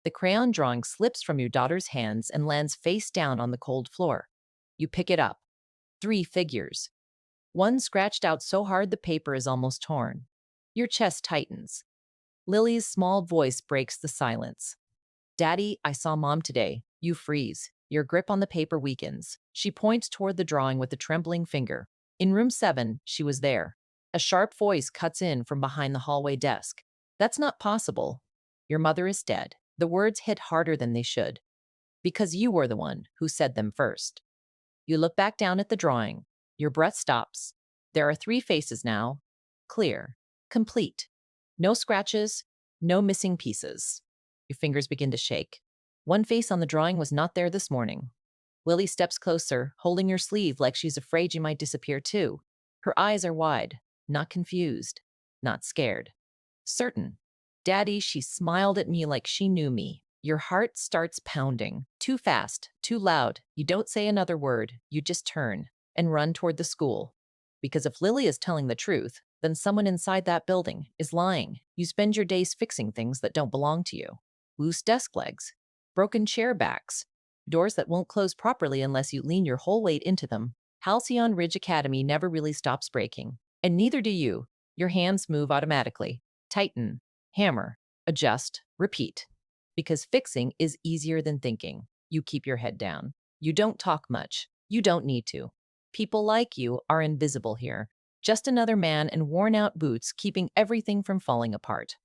The crayon drawing slips from your daughter's hands and lands face down on the cold floor. You pick it up. Three figures. One scratched out so hard the paper is almost torn. Your chest tightens. Lily's small voice breaks the silence. Daddy, I saw Mom today. You freeze. Your grip on the paper weakens. She points toward the drawing with a trembling finger. In room 7, she was there. A sharp voice cuts in from behind the hallway desk. That's not possible. Your mother is dead. The words hit harder than they should. Because you were the one who said them first. You look back down at the drawing. Your breath stops. There are 3 faces now. Clear. Complete. No scratches. No missing pieces. Your fingers begin to shake. One face on the drawing was not there this morning. Lily steps closer, holding your sleeve like she's afraid you might disappear too. Her eyes are wide, not confused, not scared. Certain. Daddy, she smiled at me like she knew me. Your heart starts pounding. Too fast, too loud. You don't say another word. You just turn and run toward the school. Because if Lily is telling the truth, then someone inside that building is lying. You spend your days fixing things that don't belong to you. Loose desk legs, broken chair backs, doors that won't close properly unless you lean your whole weight into them. Halcyon Ridge Academy never really stops breaking. And neither do you. Your hands move automatically. Tighten, hammer, adjust, repeat. Because fixing is easier than thinking. You keep your head down. You don't talk much. You don't need to. People like you are invisible here. Just another man in worn-out boots keeping everything from falling apart.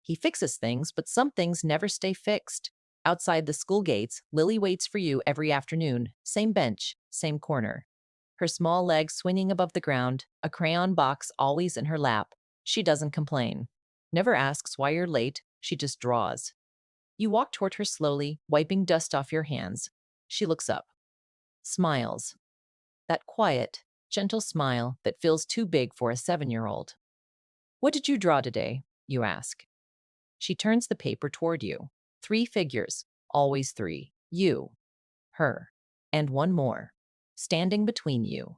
He fixes things, but some things never stay fixed. Outside the school gates, Lily waits for you every afternoon. Same bench, same corner. Her small legs swinging above the ground, a crayon box always in her lap. She doesn't complain. Never asks why you're late. She just draws. You walk toward her slowly, wiping dust off your hands. She looks up. Smiles. That quiet, gentle smile that feels too big for a 7-year-old. What did you draw today? You ask. She turns the paper toward you. 3 figures, always 3. You, her, and one more, standing between you.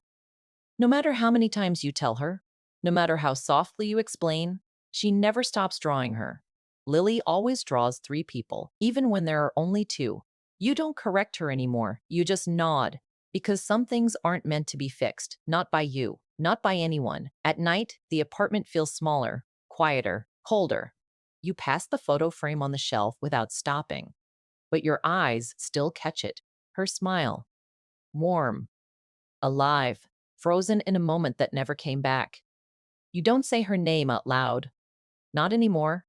No matter how many times you tell her, no matter how softly you explain, she never stops drawing her. Lily always draws 3 people, even when there are only 2. You don't correct her anymore. You just nod, because some things aren't meant to be fixed, not by you, not by anyone. At night, the apartment feels smaller, quieter, colder. You pass the photo frame on the shelf without stopping, but your eyes still catch it. Her smile. Warm, alive, frozen in a moment that never came back. You don't say her name out loud. Not anymore.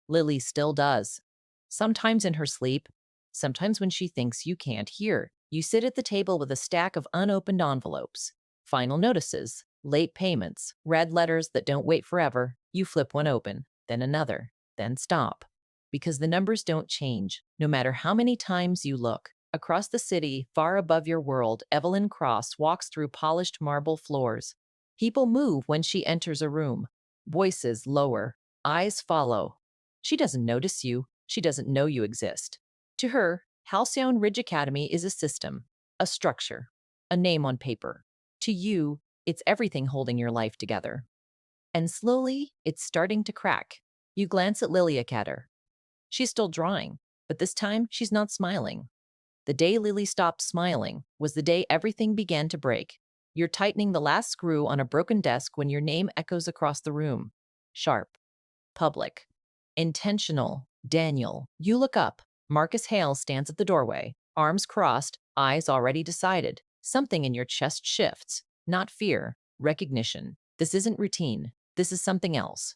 Lily still does. Sometimes in her sleep, sometimes when she thinks you can't hear. You sit at the table with a stack of unopened envelopes, final notices, late payments, red letters that don't wait forever. You flip one open, then another, then stop. Because the numbers don't change, no matter how many times you look. Across the city, far above your world, Evelyn Cross walks through polished marble floors. People move when she enters a room. Voices lower, eyes follow. She doesn't notice you. She doesn't know you exist. To her, Halcyon Ridge Academy is a system, a structure, a name on paper. To you, it's everything holding your life together. And slowly, it's starting to crack. You glance at Lily at her. She's still drawing, but this time she's not smiling. The day Lily stopped smiling was the day everything began to break. You're tightening the last screw on a broken desk when your name echoes across the room. Sharp, public, intentional, Daniel. You look up. Marcus Hale stands at the doorway, arms crossed, eyes already decided. Something in your chest shifts. Not fear, recognition. This isn't routine. This is something else.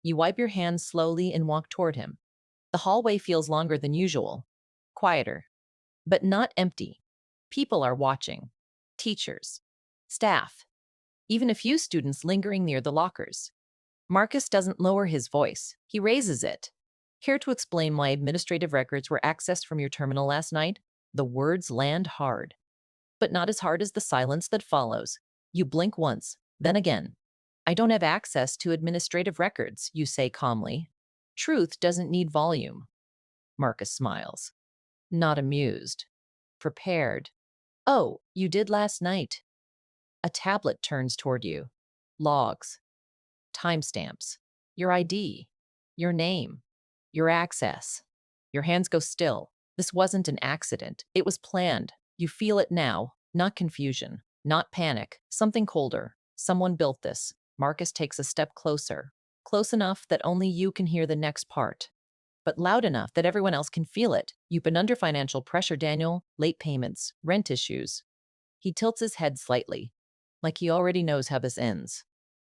You wipe your hands slowly and walk toward him. The hallway feels longer than usual. Quieter, but not empty. People are watching. Teachers, staff, even a few students lingering near the lockers. Marcus doesn't lower his voice. He raises it. Care to explain why administrative records were accessed from your terminal last night? The words land hard, but not as hard as the silence that follows. You blink once, then again. I don't have access to administrative records, you say calmly. Truth doesn't need volume. Marcus smiles. Not amused. Prepared. Oh, you did last night. A tablet turns toward you. Logs. Timestamps. Your ID. Your name. Your access. Your hands go still. This wasn't an accident. It was planned. You feel it now. Not confusion. Not panic. Something colder. Someone built this. Marcus takes a step closer. Close enough that only you can hear the next part, but loud enough that everyone else can feel it. You've been under financial pressure, Daniel. Late payments, rent issues. He tilts his head slightly, like he already knows how this ends.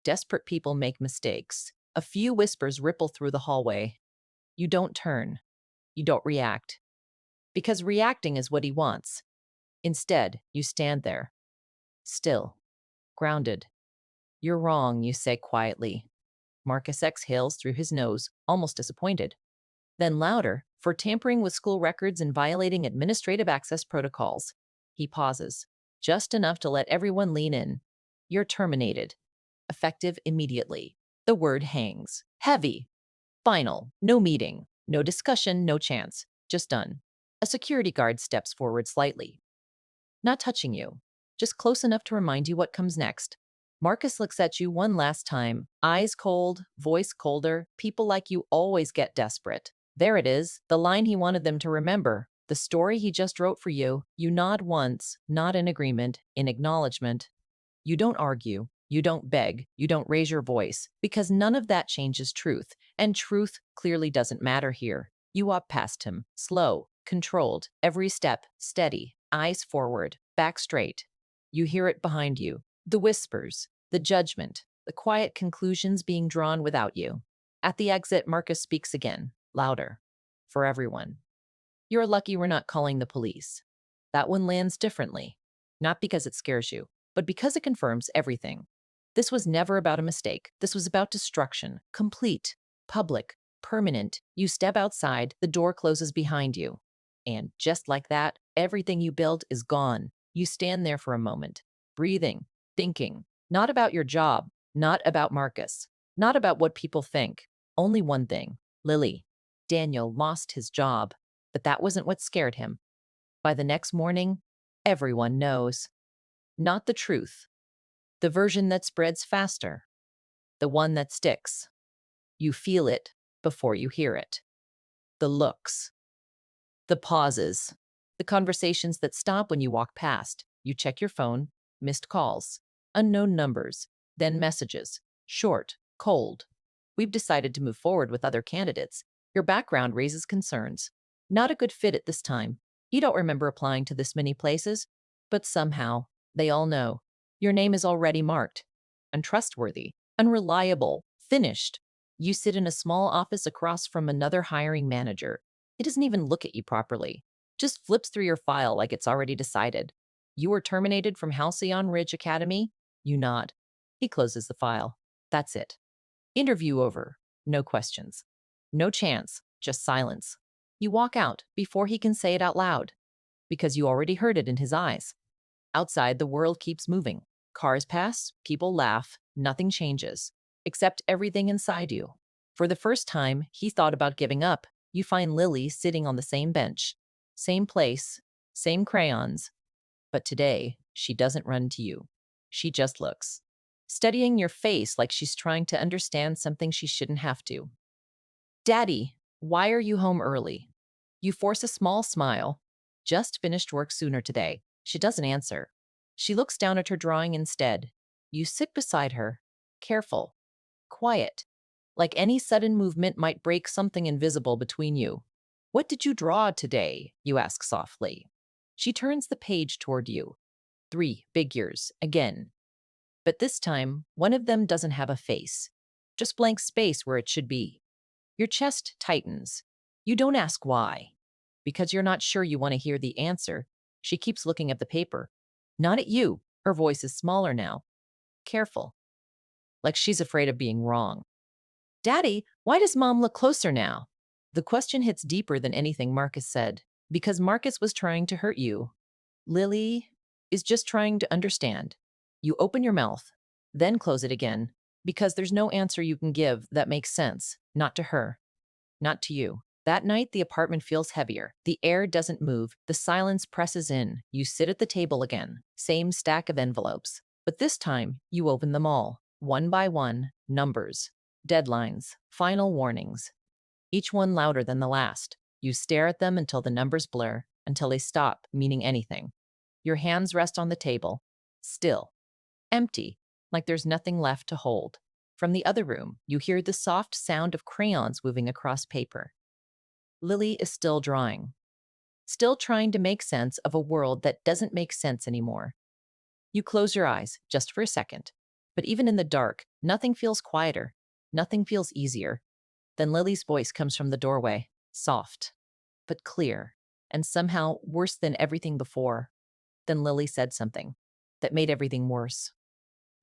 Desperate people make mistakes. A few whispers ripple through the hallway. You don't turn. You don't react. Because reacting is what he wants. Instead, you stand there, still, grounded. You're wrong, you say quietly. Marcus exhales through his nose, almost disappointed. Then louder, for tampering with school records and violating administrative access protocols. He pauses, just enough to let everyone lean in. You're terminated. Effective immediately. The word hangs. Heavy. Final. No meeting. No discussion, no chance. Just done. A security guard steps forward slightly. Not touching you. Just close enough to remind you what comes next. Marcus looks at you one last time. Eyes cold, voice colder. People like you always get desperate. There it is, the line he wanted them to remember. The story he just wrote for you. You nod once, not in agreement, in acknowledgement. You don't argue. You don't beg. You don't raise your voice. Because none of that changes truth. And truth clearly doesn't matter here. You walk past him, slow, controlled, every step steady, eyes forward, back straight. You hear it behind you. The whispers, the judgment, the quiet conclusions being drawn without you. At the exit, Marcus speaks again, louder, for everyone. You're lucky we're not calling the police. That one lands differently, not because it scares you, but because it confirms everything. This was never about a mistake. This was about destruction, complete, public, permanent. You step outside, the door closes behind you. And just like that, everything you built is gone. You stand there for a moment, breathing, thinking, not about your job, not about Marcus, not about what people think. Only one thing, Lily. Daniel lost his job, but that wasn't what scared him. By the next morning, everyone knows. Not the truth, the version that spreads faster, the one that sticks. You feel it before you hear it. The looks, the pauses, the conversations that stop when you walk past. You check your phone, missed calls, unknown numbers, then messages, short, cold. We've decided to move forward with other candidates. Your background raises concerns. Not a good fit at this time. You don't remember applying to this many places, but somehow they all know. Your name is already marked. Untrustworthy, unreliable, finished. You sit in a small office across from another hiring manager. He doesn't even look at you properly, just flips through your file like it's already decided. You were terminated from Halcyon Ridge Academy? You nod. He closes the file. That's it. Interview over. No questions. No chance, just silence. You walk out before he can say it out loud, because you already heard it in his eyes. Outside, the world keeps moving. Cars pass, people laugh, nothing changes, except everything inside you. For the first time, he thought about giving up. You find Lily sitting on the same bench, same place, same crayons. But today, she doesn't run to you. She just looks, studying your face like she's trying to understand something she shouldn't have to. Daddy, why are you home early? You force a small smile. Just finished work sooner today. She doesn't answer. She looks down at her drawing instead. You sit beside her, careful, quiet, like any sudden movement might break something invisible between you. What did you draw today? You ask softly. She turns the page toward you. 3 figures, again. But this time, one of them doesn't have a face, just blank space where it should be. Your chest tightens. You don't ask why. Because you're not sure you want to hear the answer, she keeps looking at the paper. Not at you. Her voice is smaller now. Careful. Like she's afraid of being wrong. Daddy, why does Mom look closer now? The question hits deeper than anything Marcus said. Because Marcus was trying to hurt you. Lily is just trying to understand. You open your mouth, then close it again. Because there's no answer you can give that makes sense. Not to her. Not to you. That night, the apartment feels heavier. The air doesn't move. The silence presses in. You sit at the table again. Same stack of envelopes. But this time, you open them all. One by one, numbers, deadlines, final warnings. Each one louder than the last. You stare at them until the numbers blur, until they stop meaning anything. Your hands rest on the table, still, empty, like there's nothing left to hold. From the other room, you hear the soft sound of crayons moving across paper. Lily is still drawing, still trying to make sense of a world that doesn't make sense anymore. You close your eyes just for a second, but even in the dark, nothing feels quieter, nothing feels easier. Then Lily's voice comes from the doorway, soft, but clear, and somehow worse than everything before. Then Lily said something that made everything worse.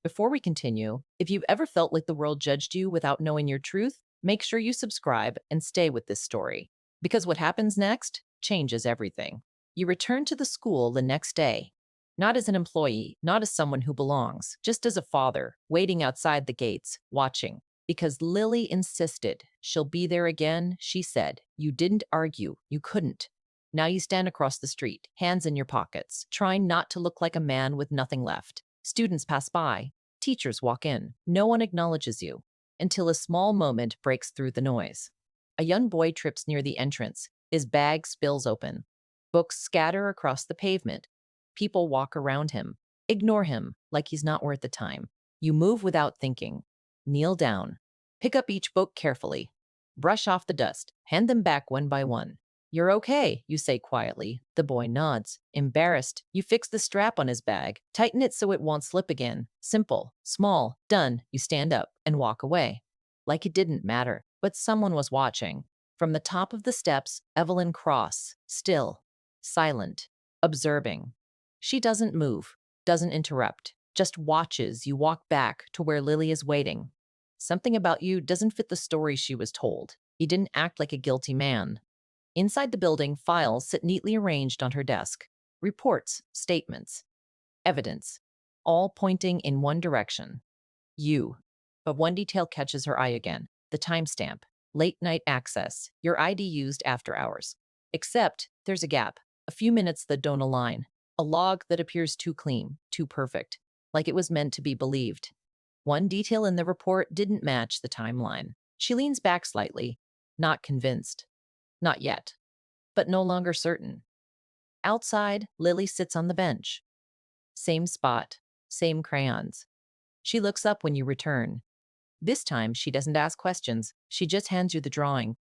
Before we continue, if you've ever felt like the world judged you without knowing your truth, make sure you subscribe and stay with this story. Because what happens next changes everything. You return to the school the next day, not as an employee, not as someone who belongs, just as a father, waiting outside the gates, watching. Because Lily insisted she'll be there again, she said, you didn't argue, you couldn't. Now you stand across the street, hands in your pockets, trying not to look like a man with nothing left. Students pass by, teachers walk in. No one acknowledges you until a small moment breaks through the noise. A young boy trips near the entrance. His bag spills open. Books scatter across the pavement. People walk around him, ignore him like he's not worth the time. You move without thinking. Kneel down. Pick up each book carefully. Brush off the dust. Hand them back one by one. You're okay, you say quietly. The boy nods. Embarrassed, you fix the strap on his bag. Tighten it so it won't slip again. Simple, small, done. You stand up and walk away. Like it didn't matter, but someone was watching. From the top of the steps, Evelyn Cross, still, silent, observing. She doesn't move, doesn't interrupt, just watches you walk back to where Lily is waiting. Something about you doesn't fit the story she was told. You didn't act like a guilty man. Inside the building, files sit neatly arranged on her desk. Reports, statements, evidence, all pointing in one direction. You. But one detail catches her eye again. The timestamp. Late night access. Your ID used after hours. Except there's a gap. A few minutes that don't align. A log that appears too clean, too perfect, like it was meant to be believed. One detail in the report didn't match the timeline. She leans back slightly, not convinced. Not yet, but no longer certain. Outside, Lily sits on the bench. Same spot, same crayons. She looks up when you return. This time, she doesn't ask questions. She just hands you the drawing.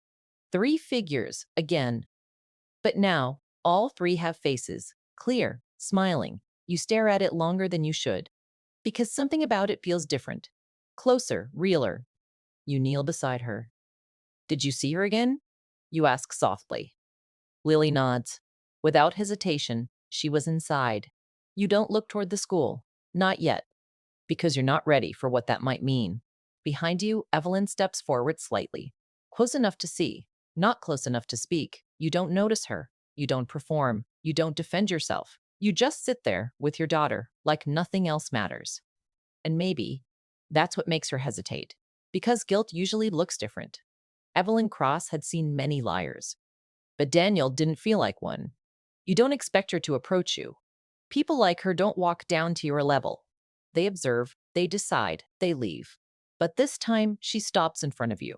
3 figures, again. But now, all 3 have faces, clear, smiling. You stare at it longer than you should, because something about it feels different. Closer, realer. You kneel beside her. Did you see her again? You ask softly. Lily nods. Without hesitation, she was inside. You don't look toward the school. Not yet. Because you're not ready for what that might mean. Behind you, Evelyn steps forward slightly. Close enough to see, not close enough to speak. You don't notice her. You don't perform. You don't defend yourself. You just sit there with your daughter like nothing else matters. And maybe that's what makes her hesitate. Because guilt usually looks different. Evelyn Cross had seen many liars. But Daniel didn't feel like one. You don't expect her to approach you. People like her don't walk down to your level. They observe, they decide, they leave. But this time, she stops in front of you,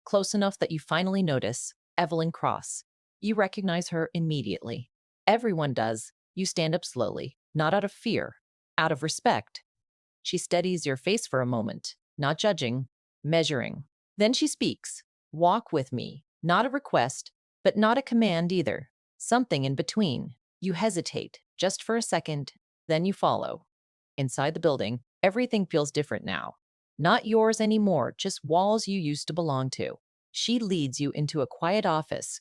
close enough that you finally notice Evelyn Cross. You recognize her immediately. Everyone does. You stand up slowly, not out of fear, out of respect. She steadies your face for a moment, not judging, measuring. Then she speaks. Walk with me. Not a request, but not a command either. Something in between. You hesitate, just for a second, then you follow. Inside the building, everything feels different now. Not yours anymore, just walls you used to belong to. She leads you into a quiet office,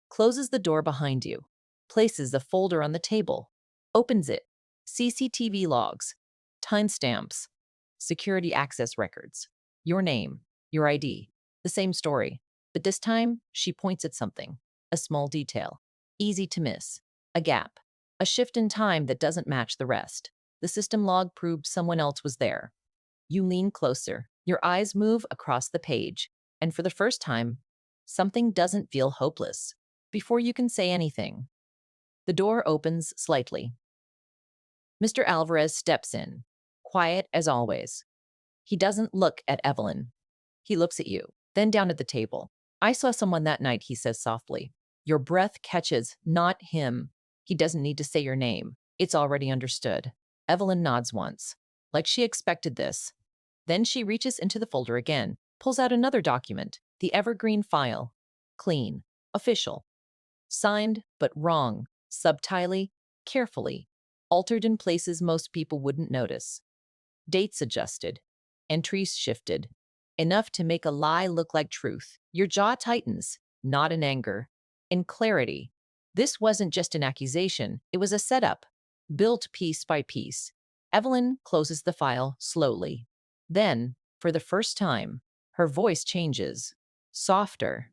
closes the door behind you, places a folder on the table, opens it. CCTV logs, timestamps, security access records, your name, your ID, the same story. But this time, she points at something, a small detail, easy to miss, a gap, a shift in time that doesn't match the rest. The system log proved someone else was there. You lean closer, your eyes move across the page, and for the first time, something doesn't feel hopeless. Before you can say anything, the door opens slightly. Mr. Alvarez steps in, quiet as always. He doesn't look at Evelyn. He looks at you, then down at the table. I saw someone that night, he says softly. Your breath catches, not him. He doesn't need to say your name. It's already understood. Evelyn nods once, like she expected this. Then she reaches into the folder again, pulls out another document, the evergreen file. Clean. Official. Signed, but wrong. Subtilely, carefully. Altered in places most people wouldn't notice. Dates adjusted. Entries shifted. Enough to make a lie look like truth. Your jaw tightens, not in anger, in clarity. This wasn't just an accusation, it was a setup, built piece by piece. Evelyn closes the file slowly. Then, for the first time, her voice changes. Softer,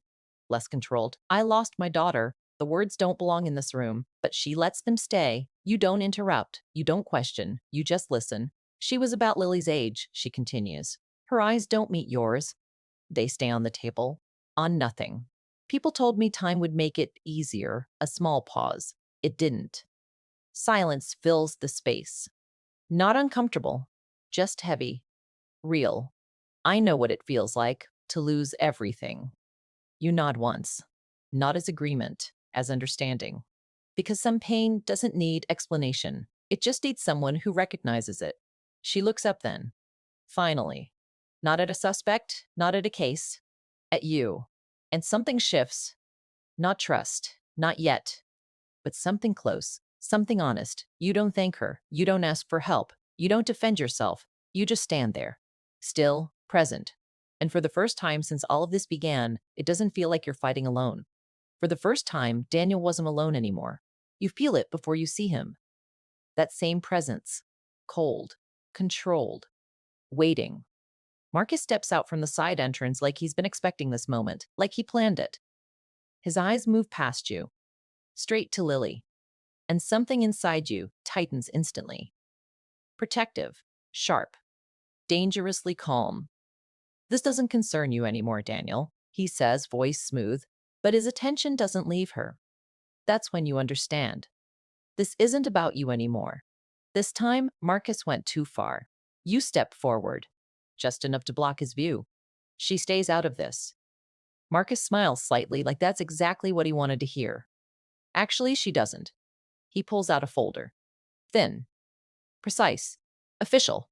less controlled. I lost my daughter. The words don't belong in this room, but she lets them stay. You don't interrupt. You don't question. You just listen. She was about Lily's age, she continues. Her eyes don't meet yours. They stay on the table, on nothing. People told me time would make it easier, a small pause. It didn't. Silence fills the space. Not uncomfortable, just heavy, real. I know what it feels like to lose everything. You nod once, not as agreement, as understanding. Because some pain doesn't need explanation. It just needs someone who recognizes it. She looks up then. Finally. Not at a suspect, not at a case. At you. And something shifts. Not trust. Not yet. But something close. Something honest. You don't thank her. You don't ask for help. You don't defend yourself. You just stand there. Still, present. And for the first time since all of this began, it doesn't feel like you're fighting alone. For the first time, Daniel wasn't alone anymore. You feel it before you see him. That same presence. Cold. Controlled. Waiting. Marcus steps out from the side entrance like he's been expecting this moment, like he planned it. His eyes move past you, straight to Lily, and something inside you tightens instantly. Protective, sharp, dangerously calm. This doesn't concern you anymore, Daniel, he says, voice smooth, but his attention doesn't leave her. That's when you understand. This isn't about you anymore. This time, Marcus went too far. You step forward, just enough to block his view. She stays out of this. Marcus smiles slightly, like that's exactly what he wanted to hear. Actually, she doesn't. He pulls out a folder. Thin. Precise. Official.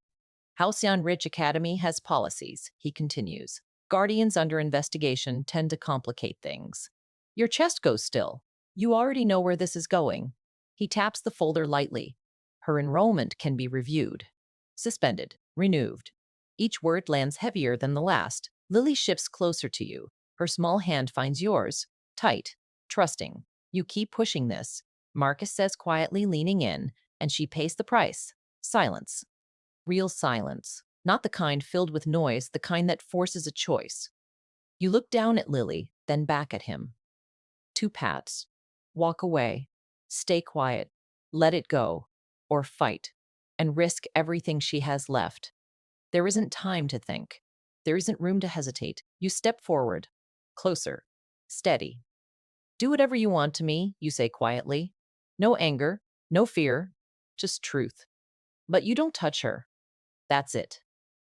Halcyon Ridge Academy has policies, he continues. Guardians under investigation tend to complicate things. Your chest goes still. You already know where this is going. He taps the folder lightly. Her enrollment can be reviewed. Suspended. Renewed. Each word lands heavier than the last. Lily shifts closer to you. Her small hand finds yours. Tight. Trusting. You keep pushing this. Marcus says quietly, leaning in, and she pays the price. Silence. Real silence. Not the kind filled with noise, the kind that forces a choice. You look down at Lily, then back at him. 2 pats. Walk away. Stay quiet. Let it go. Or fight. And risk everything she has left. There isn't time to think. There isn't room to hesitate. You step forward. Closer. Steady. Do whatever you want to me, you say quietly. No anger. No fear. Just truth. But you don't touch her. That's it.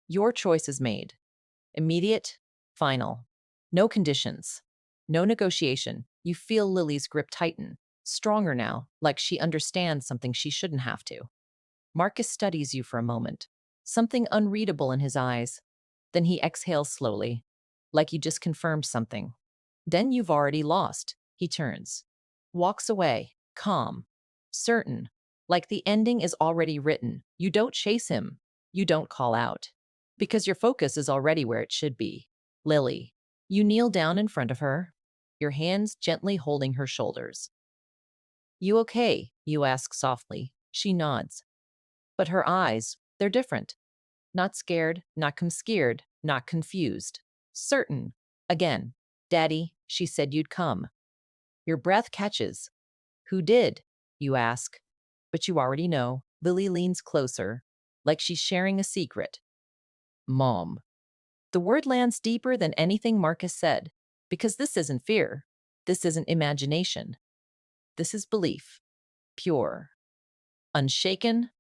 Your choice is made. Immediate, final. No conditions. No negotiation. You feel Lily's grip tighten. Stronger now, like she understands something she shouldn't have to. Marcus studies you for a moment. Something unreadable in his eyes. Then he exhales slowly, like you just confirmed something. Then you've already lost. He turns. Walks away, calm. Certain. Like the ending is already written. You don't chase him. You don't call out. Because your focus is already where it should be. Lily. You kneel down in front of her, your hands gently holding her shoulders. You okay? You ask softly. She nods. But her eyes, they're different. Not scared, scared, not confused. Certain. Again. Daddy, she said you'd come. Your breath catches. Who did? You ask. But you already know. Lily leans closer, like she's sharing a secret. Mom. The word lands deeper than anything Marcus said, because this isn't fear. This isn't imagination. This is belief. Pure. Unshaken.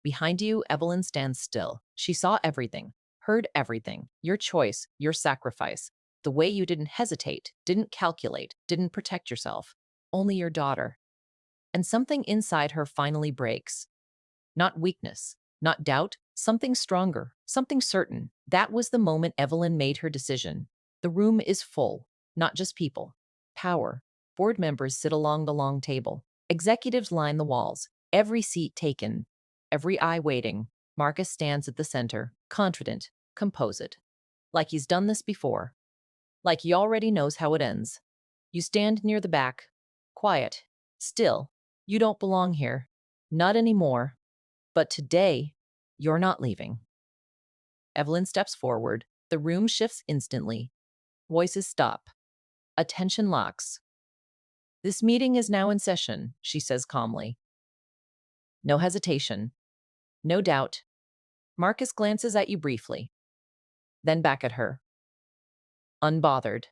Behind you, Evelyn stands still. She saw everything, heard everything. Your choice, your sacrifice. The way you didn't hesitate, didn't calculate, didn't protect yourself. Only your daughter. And something inside her finally breaks. Not weakness, not doubt, something stronger, something certain. That was the moment Evelyn made her decision. The room is full, not just people. Power. Board members sit along the long table. Executives line the walls, every seat taken, every eye waiting. Marcus stands at the center, confident, composed. Like he's done this before. Like he already knows how it ends. You stand near the back, quiet, still. You don't belong here. Not anymore. But today, you're not leaving. Evelyn steps forward. The room shifts instantly. Voices stop. Attention locks. This meeting is now in session, she says calmly. No hesitation. No doubt. Marcus glances at you briefly, then back at her. Unbothered.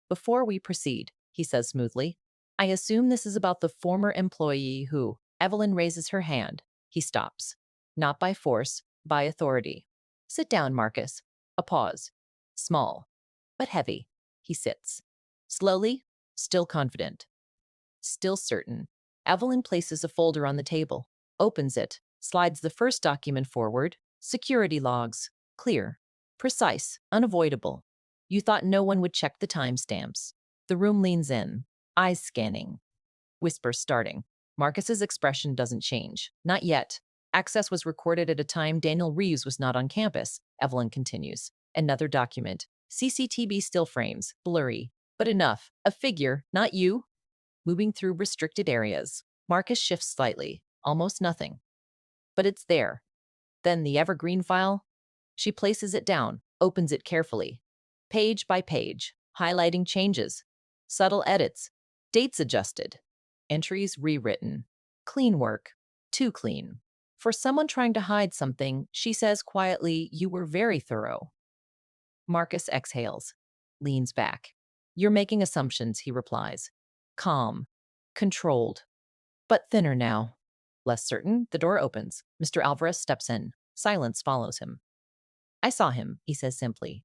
Before we proceed, he says smoothly, I assume this is about the former employee who, Evelyn raises her hand. He stops. Not by force, by authority. Sit down, Marcus. A pause. Small, but heavy. He sits. Slowly, still confident. Still certain. Evelyn places a folder on the table, opens it, slides the first document forward. Security logs. Clear. Precise. Unavoidable. You thought no one would check the timestamps. The room leans in, eyes scanning. Whisper starting. Marcus's expression doesn't change. Not yet. Access was recorded at a time Daniel Reeves was not on campus, Evelyn continues. Another document. CCTV still frames, blurry. But enough. A figure, not you. Moving through restricted areas. Marcus shifts slightly. Almost nothing. But it's there. Then the evergreen file. She places it down, opens it carefully. Page by page, highlighting changes. Subtle edits. Dates adjusted. Entries rewritten. Clean work. Too clean. For someone trying to hide something, she says quietly, you were very thorough. Marcus exhales. Leans back. You're making assumptions, he replies. Calm. Controlled. But thinner now. Less certain, the door opens. Mr. Alvarez steps in. Silence follows him. I saw him, he says simply.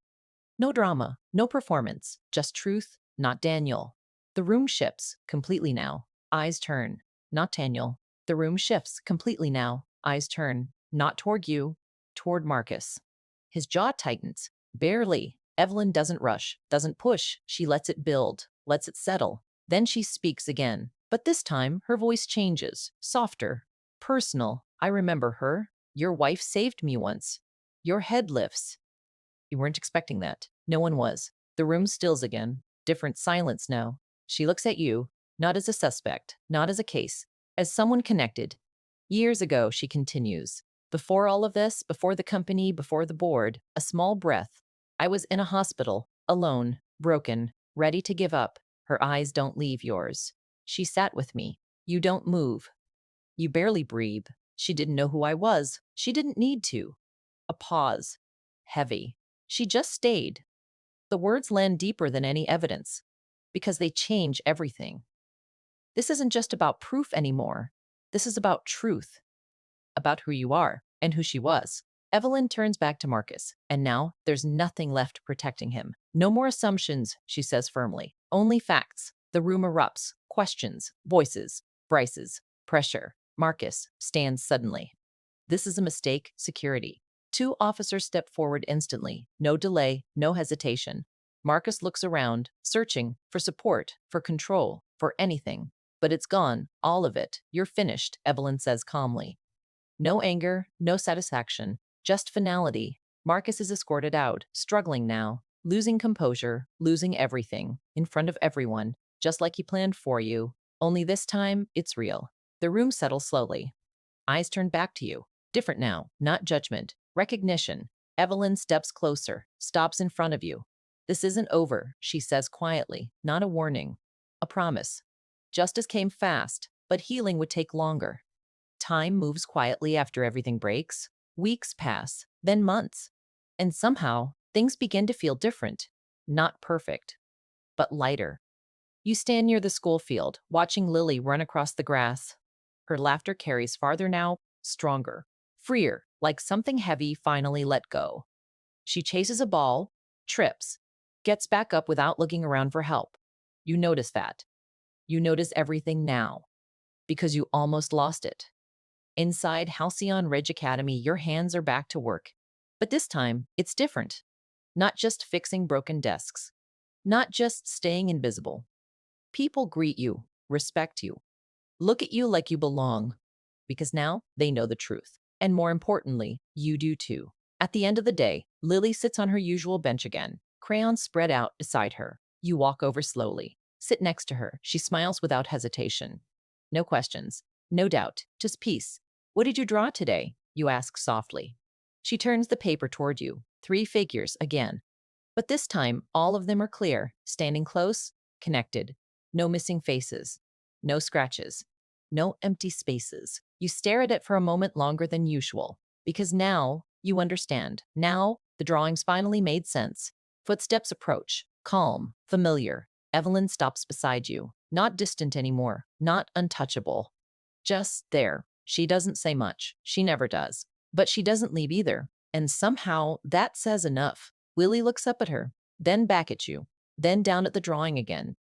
No drama, no performance, just truth, not Daniel. The room shifts completely now. Eyes turn. Not Daniel. The room shifts completely now. Eyes turn. Not toward you, toward Marcus. His jaw tightens. Barely. Evelyn doesn't rush, doesn't push. She lets it build, lets it settle. Then she speaks again. But this time, her voice changes. Softer. Personal. I remember her. Your wife saved me once. Your head lifts. You weren't expecting that. No one was. The room stills again. Different silence now. She looks at you, not as a suspect, not as a case, as someone connected. Years ago, she continues. Before all of this, before the company, before the board, a small breath. I was in a hospital, alone, broken, ready to give up. Her eyes don't leave yours. She sat with me. You don't move. You barely breathe. She didn't know who I was. She didn't need to. A pause. Heavy. She just stayed. The words land deeper than any evidence, because they change everything. This isn't just about proof anymore. This is about truth, about who you are and who she was. Evelyn turns back to Marcus, and now there's nothing left protecting him. No more assumptions, she says firmly. Only facts. The room erupts. Questions, voices, Bryce's, pressure. Marcus stands suddenly. This is a mistake, security. Two officers step forward instantly. No delay, no hesitation. Marcus looks around, searching for support, for control, for anything. But it's gone, all of it. You're finished, Evelyn says calmly. No anger, no satisfaction, just finality. Marcus is escorted out, struggling now, losing composure, losing everything, in front of everyone, just like he planned for you. Only this time, it's real. The room settles slowly. Eyes turn back to you. Different now, not judgment. Recognition. Evelyn steps closer, stops in front of you. This isn't over, she says quietly, not a warning. A promise. Justice came fast, but healing would take longer. Time moves quietly after everything breaks. Weeks pass, then months. And somehow, things begin to feel different. Not perfect, but lighter. You stand near the school field, watching Lily run across the grass. Her laughter carries farther now, stronger. Freer, like something heavy finally let go. She chases a ball, trips, gets back up without looking around for help. You notice that. You notice everything now because you almost lost it. Inside Halcyon Ridge Academy, your hands are back to work. But this time, it's different. Not just fixing broken desks, not just staying invisible. People greet you, respect you, look at you like you belong, because now they know the truth. And more importantly, you do too. At the end of the day, Lily sits on her usual bench again, crayons spread out beside her. You walk over slowly, sit next to her. She smiles without hesitation. No questions, no doubt, just peace. What did you draw today? You ask softly. She turns the paper toward you. 3 figures again. But this time, all of them are clear, standing close, connected. No missing faces, no scratches, no empty spaces. You stare at it for a moment longer than usual, because now you understand. Now the drawings finally made sense. Footsteps approach, calm, familiar. Evelyn stops beside you, not distant anymore, not untouchable. Just there. She doesn't say much. She never does. But she doesn't leave either. And somehow that says enough. Willie looks up at her, then back at you, then down at the drawing again.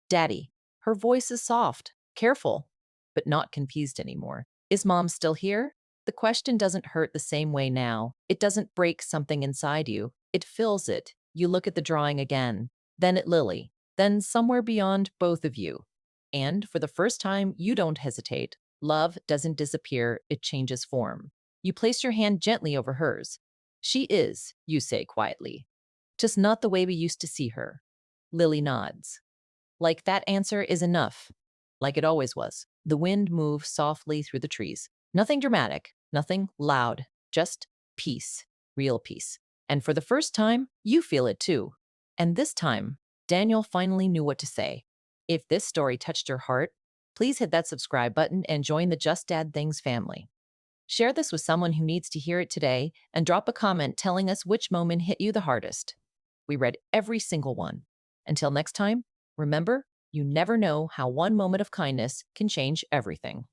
Daddy. Her voice is soft, careful, but not confused anymore. Is Mom still here? The question doesn't hurt the same way now. It doesn't break something inside you. It fills it. You look at the drawing again, then at Lily, then somewhere beyond both of you. And for the first time, you don't hesitate. Love doesn't disappear, it changes form. You place your hand gently over hers. She is, you say quietly. Just not the way we used to see her. Lily nods. Like that answer is enough. Like it always was. The wind moves softly through the trees. Nothing dramatic, nothing loud, just peace, real peace. And for the first time, you feel it too. And this time, Daniel finally knew what to say. If this story touched your heart, please hit that subscribe button and join the Just Dad Things family. Share this with someone who needs to hear it today and drop a comment telling us which moment hit you the hardest. We read every single one. Until next time, remember, you never know how one moment of kindness can change everything.